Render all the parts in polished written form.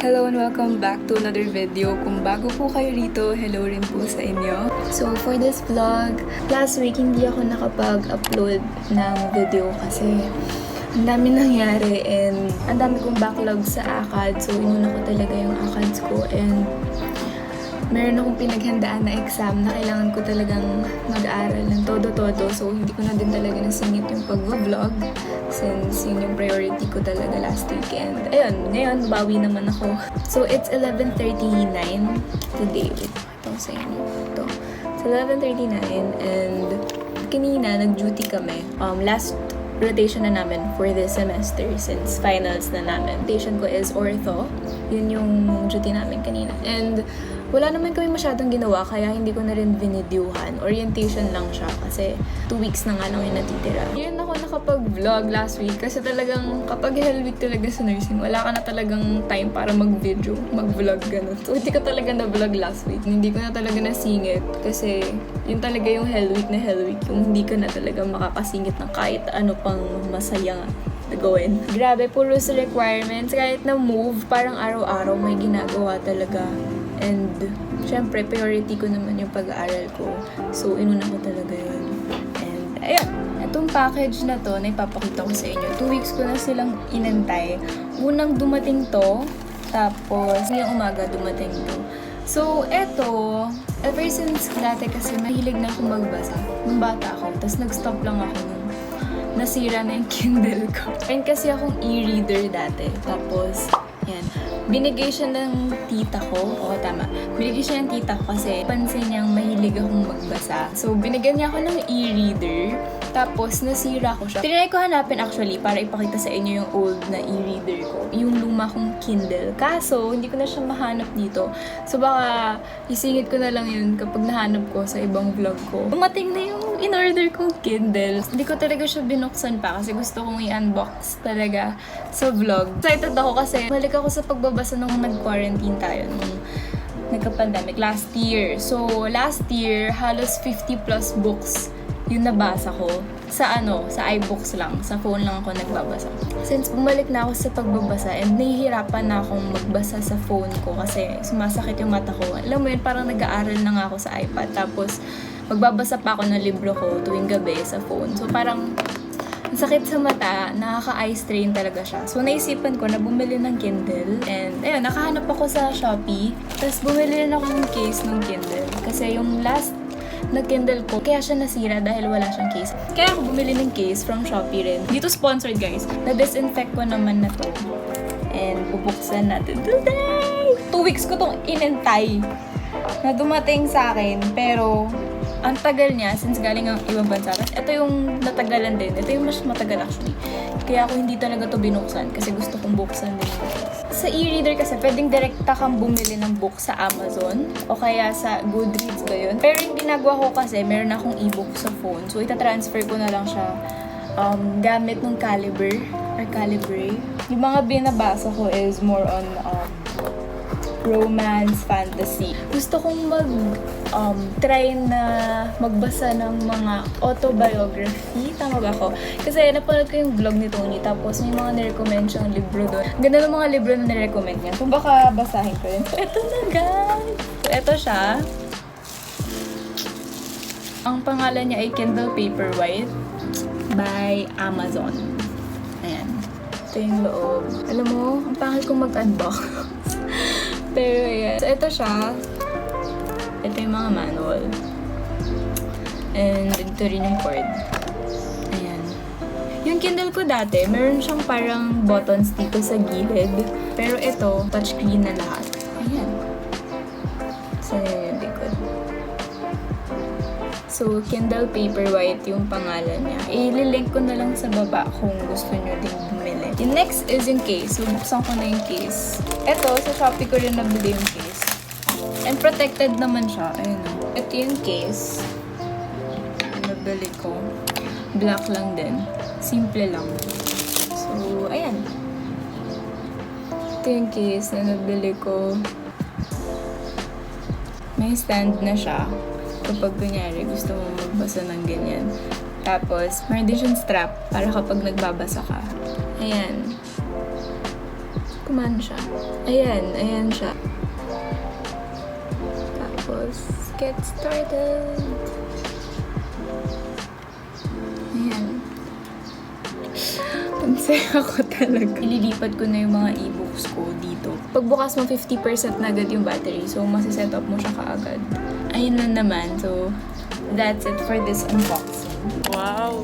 Hello and welcome back to another video. Kung bago po kayo rito, hello rin po sa inyo. So for this vlog, last week hindi ako nakapag-upload ng video kasi ang dami nangyari and ang dami kong backlog sa ACAD. So inuna ko talaga yung ACADs ko and meron akong pinaghandaan na exam na kailangan ko talagang mag-aaral ng todo-todo. So hindi ko na din talaga nasingit yung pag-vlog since yun yung priority ko talaga last weekend. Ayun, ngayon bawi naman ako. So it's 11:39 today. Wait, ito sa inyo. Ito. It's 11:39 and kanina nag-duty kami. Last rotation na namin for this semester since finals na namin. Rotation ko is ortho. Yun yung duty namin kanina. And wala naman kami masyadong ginawa kaya hindi ko na rin vinidyuhan. Orientation lang siya kasi 2 weeks na nga lang yung natitira. Yun ako nakapag-vlog last week kasi talagang kapag hell week talaga sa nursing, wala ka na talagang time para mag-video, mag-vlog, gano'n. So hindi ko talaga na-vlog last week. Hindi ko na talaga nasingit kasi yun talaga yung hell week, yung hindi ka na talaga makakasingit ng kahit ano pang masaya na gawin. Grabe, puro sa requirements. Kahit na move, parang araw-araw may ginagawa talaga. And, syempre, priority ko naman yung pag-aaral ko. So, inuna ko talaga yun. And, ayun. Itong package na to, na ipapakita ko sa inyo. 2 weeks ko na silang inantay. Unang dumating to, tapos, ngayong umaga dumating to. So, eto, ever since dati kasi mahilig na ako magbasa. Nung bata ako. Tapos, nag-stop lang ako nung nasira na yung Kindle ko. And kasi akong e-reader dati. Tapos, yan. Binigay siya ng tita ko. Oo, tama. Binigay siya ng tita ko kasi pansin niyang mahilig akong magbasa. So, binigyan niya ako ng e-reader. Tapos, nasira ko siya. Tinry ko hanapin actually para ipakita sa inyo yung old na e-reader ko. Yung luma kong Kindle. Kaso, hindi ko na siya mahanap dito. So, baka isingit ko na lang yun kapag nahanap ko sa ibang vlog ko. Dumating na yung in-order kong Kindle. Hindi ko talaga siya binuksan pa kasi gusto kong i-unbox talaga sa vlog. Excited ako kasi balik ako sa pagbabasa nung nag-quarantine tayo nung nagka-pandemic last year. So, last year, halos 50 plus books yung nabasa ko sa iBooks lang. Sa phone lang ako nagbabasa. Since bumalik na ako sa pagbabasa and nahihirapan na akong magbasa sa phone ko kasi sumasakit yung mata ko. Alam mo yun, parang nag-aaral na nga ako sa iPad. Tapos, magbabasa pa ako ng libro ko tuwing gabi sa phone. So, parang ang sakit sa mata, nakaka-eye strain talaga siya. So, naisipan ko na bumili ng Kindle. And, ayun, nakahanap ako sa Shopee. Tapos, bumili rin ako ng case ng Kindle. Kasi yung last na Kindle ko, kaya siya nasira dahil wala siyang case. Kaya ako bumili ng case from Shopee rin. Dito sponsored, guys. Na-disinfect ko naman na to. And, bubuksan natin today! 2 weeks ko tong inintay na dumating sa akin. Pero, ang tagal niya, since galing ang ibang bansa. Ito yung natagalan din. Ito yung mas matagal actually. Kaya ako hindi talaga to binuksan kasi gusto kong buksan din. Sa e-reader kasi, pwedeng direkta kang bumili ng book sa Amazon o kaya sa Goodreads ba yun. Pero yung ginagawa ko kasi, meron akong e-book sa phone. So, itatransfer ko na lang siya gamit ng Calibre or Calibre. Yung mga binabasa ko is more on romance, fantasy. Gusto kong try na magbasa ng mga autobiography. Tama ba ako? Kasi napanood ko yung vlog ni Tony tapos may mga nirecommend siyang libro doon. Ganda ng mga libro na nirecommend niya. Kung baka basahin ko yun. So, eto na guys! Eto siya. Ang pangalan niya ay Kindle Paperwhite by Amazon. Ayan. Ito yung loob. Alam mo, ang pangit kong mag-unbox. Pero ayan. So, ito siya. Ito yung mga manual. And ito rin yung cord. Ayan. Yung Kindle ko dati, meron siyang parang buttons dito sa gilid. Pero ito, touchscreen na lahat. Ayan. So, yun yung likod. So, Kindle Paperwhite yung pangalan niya. Ililink ko na lang sa baba kung gusto nyo din bumili. Yung next is yung case. So, buksan ko na yung case. Ito, sa Shopee ko rin nabili yung case. And protected naman siya. Ayun o. Ito yung case. Nabili ko. Black lang din. Simple lang. So, ayan. Ito yung case na nabili ko. May stand na siya. Kapag kunyari gusto mo magbasa ng ganyan. Tapos, meron din siyang strap para kapag nagbabasa ka. Ayan. Kumaan siya. Ayan siya. Tapos, get started. Ayan. Ang saya ko talaga. Ililipat ko na yung mga e-books ko dito. Pagbukas mo, 50% na agad yung battery. So, masiset up mo siya kaagad. Ayun lang naman. So, that's it for this unboxing. Wow!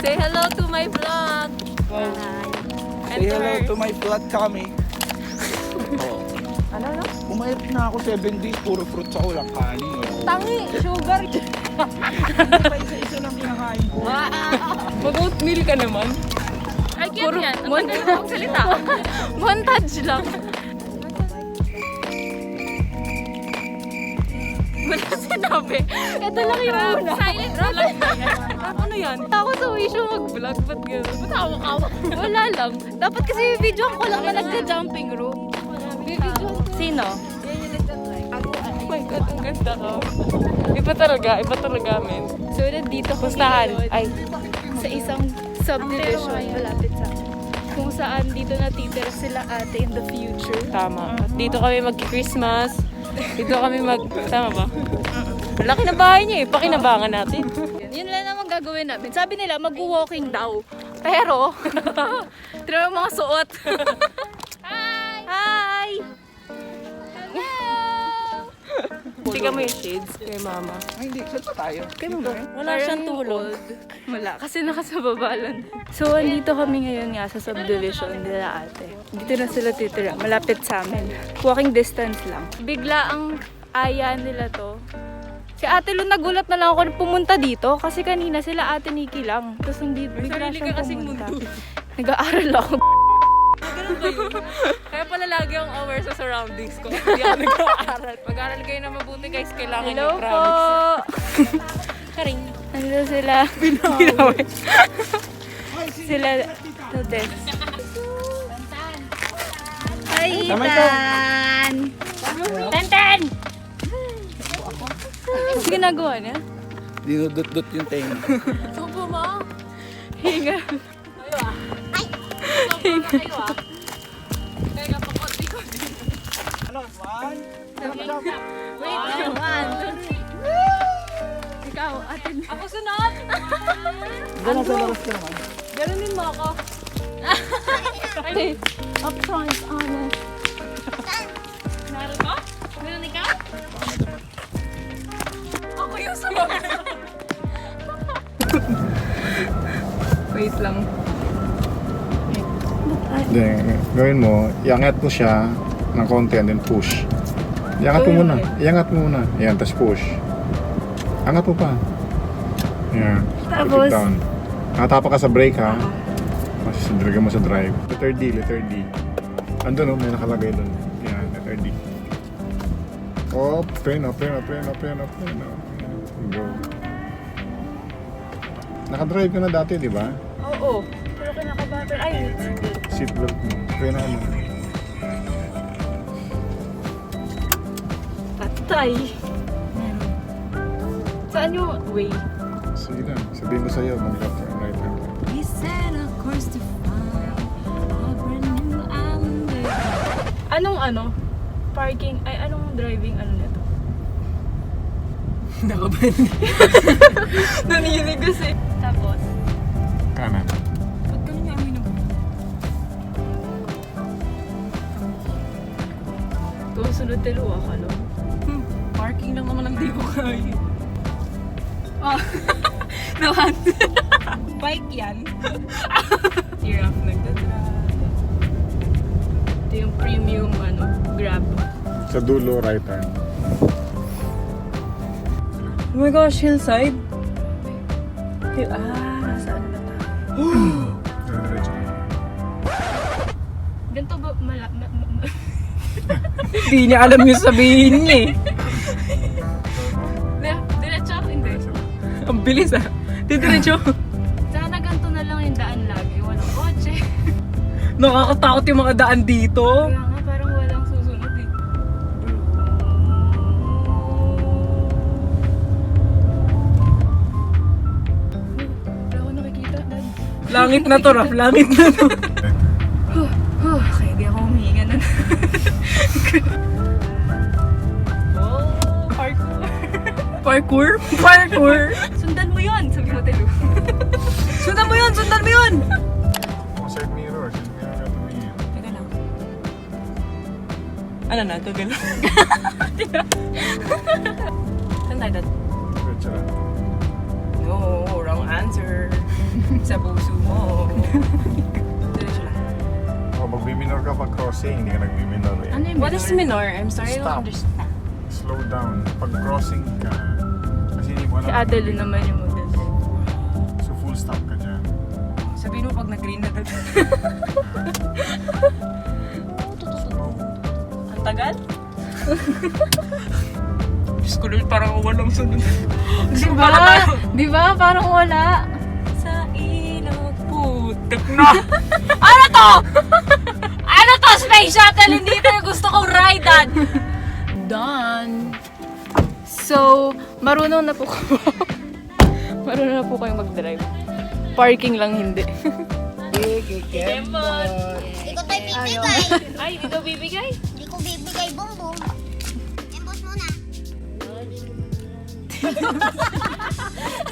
Say hello to my vlog! Wow. And Say hello her. to my blood kami. Oh. Ano na? Umayat na ako 7 days, puro fruits ako lang kanin. Tangi! Sugar! Isa-isa lang kinakain ko. Mag-oatmeal ka naman. Ay, cute yan. Ang tagal na magsalita. Montage lang. Wala sinabi. Ito lang yung una. Silent lang. Ano yan? Ako sa wish mo mag-vlog. Ba't gano'n? Ba't hawak-hawak? Wala lang. Dapat kasi video ko lang na nagka-jumping rope. Sino? Oh my God, ang ganda ka. Iba talaga, men. So, nandito ko ay, sa isang subdivision malapit sa kung saan dito natitira sila ate in the future. Tama. At dito kami mag-Christmas. Dito kami tama ba? Laki na bahay niya eh. Pakinabangan natin. Yun lang naman gagawin namin. Sabi nila, mag-walking daw. Pero, tira yung mga suot. Hi! Hi! Tika mo yung shades kay mama. Ay, hindi. Saan pa tayo? Kaya mo ba? Wala siyang tulog. Wala, kasi nakasababalan. So, andito kami ngayon nga sa subdivision nila ate. Dito na sila titira, malapit sa amin. Walking distance lang. Bigla ang aya nila to. Si Ate Lu, nagulat na lang ako na pumunta dito kasi kanina sila Ate Nikki lang. Tapos hindi bigla siyang pumunta. Nag-aaral ako. Ganun ba yun? Kaya pala lagi akong aware sa surroundings ko. Hindi ako nag-aaral. Mag-aaral kayo na mabuti guys. Kailangan yung promise. Karing. Nandito sila. Binawin. Sila. Totes. Hi, Ethan! Tantan! Ano ginagawa niya? Dinudot-dot yung tenga. Sobo mo? Hinga. Ano? One? Wait, one. Ikaw, atin. Ako sunod! Doon sa labas ka naman. Ganunin mo ako. Okay. Up front, honest. Naroon ko? Meron ikaw? Ako yung sumagot. Wait lang. Then, gawin mo, iangat mo siya ng konti and then push. Iangat mo muna. Iangat mo muna. Ayan, tapos push. Angat mo pa. Ayan. Tapos? Put it down. Nakatapa ka sa brake ha. Tapos sindragan mo sa drive. Letter D. Andun may nakalagay doon. Ayan, letter D. Oh, turn up. Go. Nakadrive ka na dati, di ba? Oo. Pero kinakabatter. Ay, Seatbelt mo. Turn na mo. patay. Saan yung way? Sige lang. Sabihin ko sa'yo, mag-left or right hand. We set a course to find a brand new island. Anong parking, ay anong driving nito? Nakaban. Naninig kasi. Tapos, Kanan. ba't ganun yung amoy ng buhay? Sunod talo ka, no? Parking lang naman ang di ko kaya. Oh, naman. Bike yan. Giraffe nagdadrive. Ito yung premium, Grab. Sa dulo, right hand. Oh my gosh, hillside? Nasa ano na tayo? Diretso. Ganito ba, Hindi niya alam yung sabihin niya eh. Diretso ako, hindi. Ang bilis ah. Diretso. Sana ganito na lang yung daan lagi. Walang kotse. Nakakatakot yung mga daan dito. Kaya nga, parang walang susunod eh. Wala ko nakikita, Dad. Langit na to, Raf. Langit na to. Okay, di ako humihinga na Parkour? Parkour! Sundan mo yun! Sabi mo, Telu. Sundan mo yun! Sundan mo yun! Side mirror ka tumingin. Teka lang. Ano na? Gagano? Saan tayo dad? Diretso lang. No, wrong answer. Sa puso mo. Diretso lang. Oh, magbiminor ka pag crossing, hindi ka nagbiminor eh. Ano yung What is minor? I'm sorry, I Stop. don't understand. Slow down. Pag crossing ka, kasi hindi mo alam. Si Adelo naman yung model. So full stop ka dyan. Sabihin mo pag nag-green na dad. Ang tagal? Diyos ko Lord, parang walang sunod. Di ba? Parang wala. Sa ilog, putak na. Ano to? Ano to? Space Shuttle? Hindi ito yung gusto kong ridean. Done. So, marunong na po ko. Marunong na po kayong mag-drive. Parking lang hindi. Hindi ko tayo bibigay. Ay, hindi daw bibigay? Hindi ko bibigay, Bongbong. Embos muna.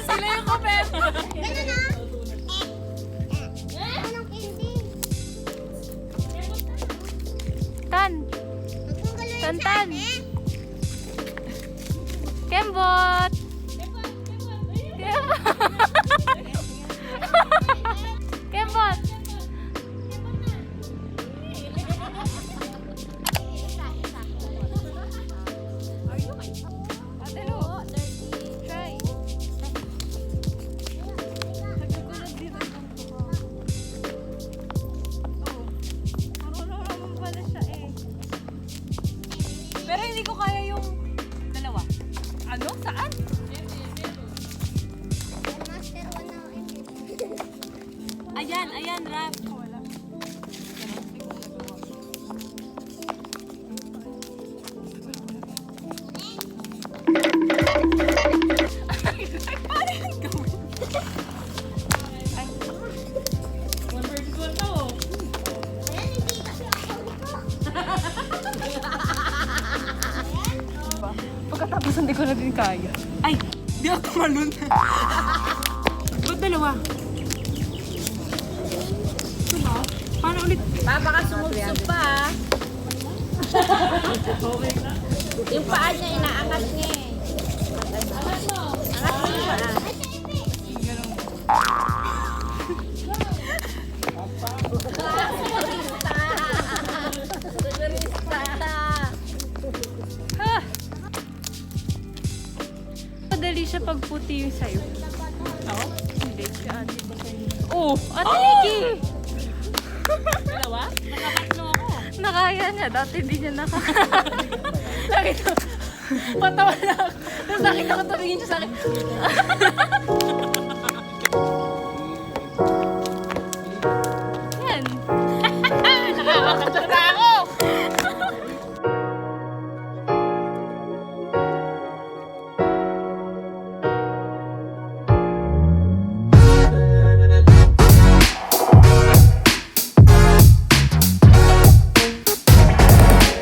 Sila yung kapet. Ganun na. Anong candy? Tan! Huwag mong galuhin sa Tantan. ate. Kembot! Kembot! Pero hindi ko kaya yung dalawa. Ano? Saan? Master 1 na ako. Ayan, ayan, Rap. Pagkatapos hindi ko na din kaya. Ay, di ako tumalun. Ba't dalawa? Paano ulit? Baka sumubsub pa ah. Yung paa niya, inaangat niya eh. Angat mo yung paa. Madali siya pag puti yung sayo. Oo? Hindi, siya ate ko sa'yo. Oh! Ate Nikki! Dalawa? Nakakatlo ako. Nakaya niya. Dati hindi niya nakaya. Nakita, patawa na ako. Tapos nakita ko tumingin siya sa akin.